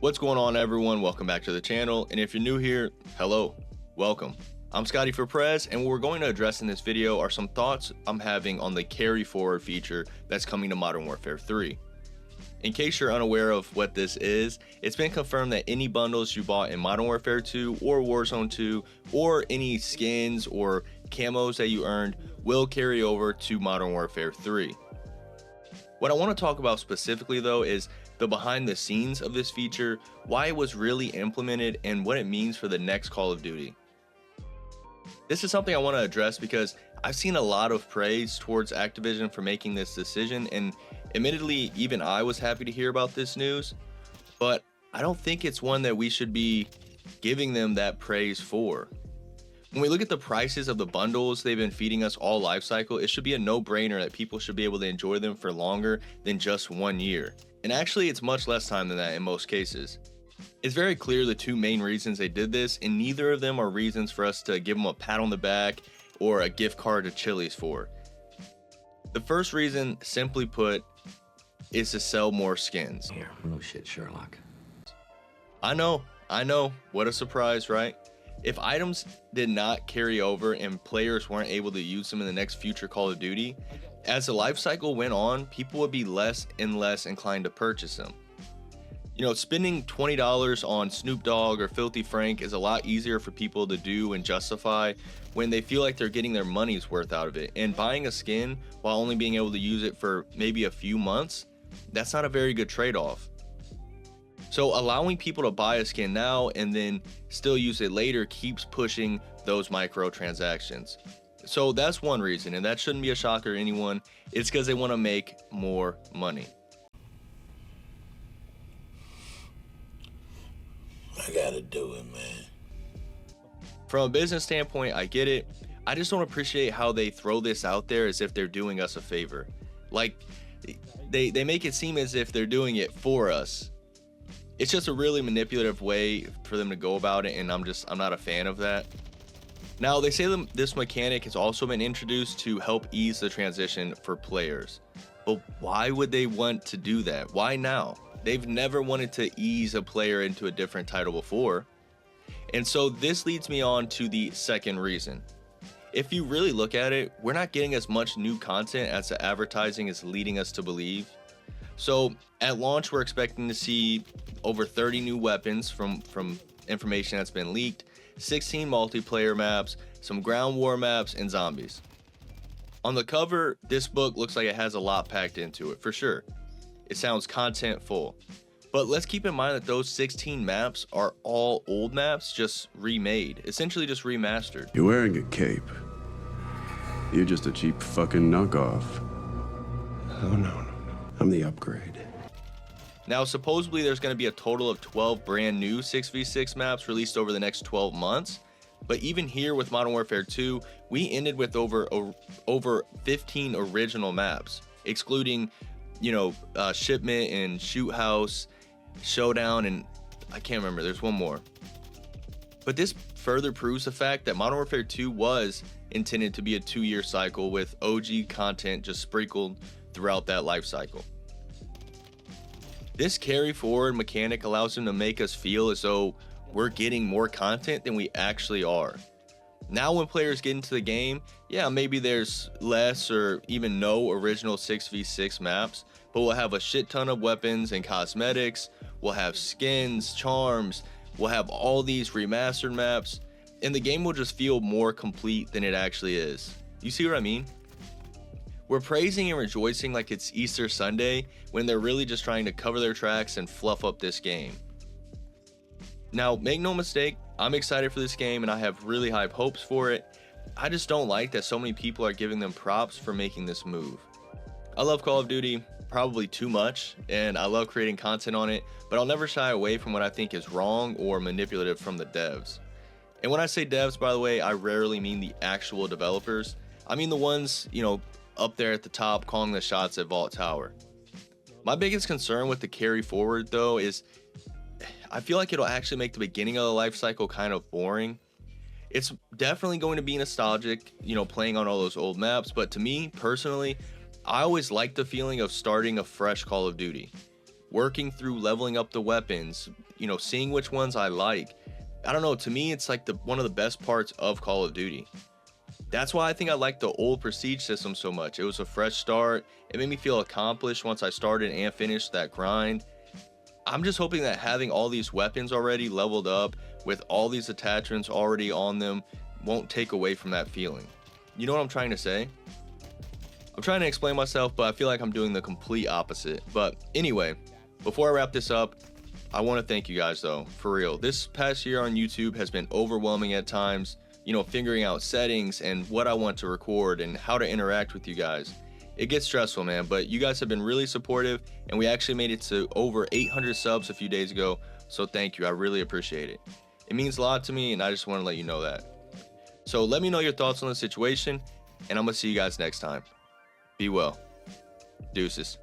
What's going on, everyone? Welcome back to the channel, and if you're new here, hello, welcome. I'm Scotty for Prez, and what we're going to address in this video are some thoughts I'm having on the carry forward feature that's coming to Modern Warfare 3. In case you're unaware of what this is, it's been confirmed that any bundles you bought in Modern Warfare 2 or Warzone 2, or any skins or camos that you earned, will carry over to Modern Warfare 3. What I want to talk about specifically though is the behind the scenes of this feature, why it was really implemented, and what it means for the next Call of Duty. This is something I want to address because I've seen a lot of praise towards Activision for making this decision, and admittedly even I was happy to hear about this news, but I don't think it's one that we should be giving them that praise for. When we look at the prices of the bundles they've been feeding us all life cycle, it should be a no-brainer that people should be able to enjoy them for longer than just 1 year. And actually, it's much less time than that in most cases. It's very clear the two main reasons they did this, and neither of them are reasons for us to give them a pat on the back or a gift card to Chili's for. The first reason, simply put, is to sell more skins. Here, no shit, Sherlock. I know, what a surprise, right? If items did not carry over and players weren't able to use them in the next future Call of Duty, as the life cycle went on, people would be less and less inclined to purchase them. You know, spending $20 on Snoop Dogg or Filthy Frank is a lot easier for people to do and justify when they feel like they're getting their money's worth out of it. And buying a skin while only being able to use it for maybe a few months, that's not a very good trade-off. So allowing people to buy a skin now and then still use it later keeps pushing those microtransactions. So that's one reason, and that shouldn't be a shocker to anyone. It's because they want to make more money. I gotta do it, man. From a business standpoint, I get it. I just don't appreciate how they throw this out there as if they're doing us a favor. Like, they make it seem as if they're doing it for us. It's just a really manipulative way for them to go about it, and I'm not a fan of that. Now, they say this mechanic has also been introduced to help ease the transition for players. But why would they want to do that? Why now? They've never wanted to ease a player into a different title before. And so this leads me on to the second reason. If you really look at it, we're not getting as much new content as the advertising is leading us to believe. So at launch, we're expecting to see over 30 new weapons from information that's been leaked, 16 multiplayer maps, some ground war maps, and zombies. On the cover, this book looks like it has a lot packed into it, for sure. It sounds content full. But let's keep in mind that those 16 maps are all old maps, just remade, essentially just remastered. You're wearing a cape. You're just a cheap fucking knockoff. Oh no. I'm the upgrade. Now, supposedly there's going to be a total of 12 brand new 6v6 maps released over the next 12 months. But even here with Modern Warfare 2, we ended with over 15 original maps, excluding, Shipment and Shoot House, Showdown, and I can't remember, there's one more. But this further proves the fact that Modern Warfare 2 was intended to be a 2-year cycle with OG content just sprinkled throughout that life cycle. This carry forward mechanic allows them to make us feel as though we're getting more content than we actually are. Now when players get into the game, yeah, maybe there's less or even no original 6v6 maps, but we'll have a shit ton of weapons and cosmetics, we'll have skins, charms, we'll have all these remastered maps, and the game will just feel more complete than it actually is. You see what I mean? We're praising and rejoicing like it's Easter Sunday when they're really just trying to cover their tracks and fluff up this game. Now, make no mistake, I'm excited for this game and I have really high hopes for it. I just don't like that so many people are giving them props for making this move. I love Call of Duty, probably too much, and I love creating content on it, but I'll never shy away from what I think is wrong or manipulative from the devs. And when I say devs, by the way, I rarely mean the actual developers. I mean the ones, up there at the top calling the shots at Vault Tower. My biggest concern with the carry forward though is I feel like it'll actually make the beginning of the life cycle kind of boring. It's definitely going to be nostalgic, playing on all those old maps, but to me personally, I always like the feeling of starting a fresh Call of Duty. working through leveling up the weapons, you know, seeing which ones I like. I don't know, to me it's like one of the best parts of Call of Duty. That's why I think I like the old Prestige system so much. It was a fresh start. It made me feel accomplished once I started and finished that grind. I'm just hoping that having all these weapons already leveled up with all these attachments already on them won't take away from that feeling. You know what I'm trying to say? I'm trying to explain myself, but I feel like I'm doing the complete opposite. But anyway, before I wrap this up, I want to thank you guys though, for real. This past year on YouTube has been overwhelming at times, you know, figuring out settings and what I want to record and how to interact with you guys. It gets stressful, man, but you guys have been really supportive, and we actually made it to over 800 subs a few days ago, so thank you. I really appreciate it. It means a lot to me, and I just want to let you know that. So let me know your thoughts on the situation, and I'm going to see you guys next time. Be well. Deuces.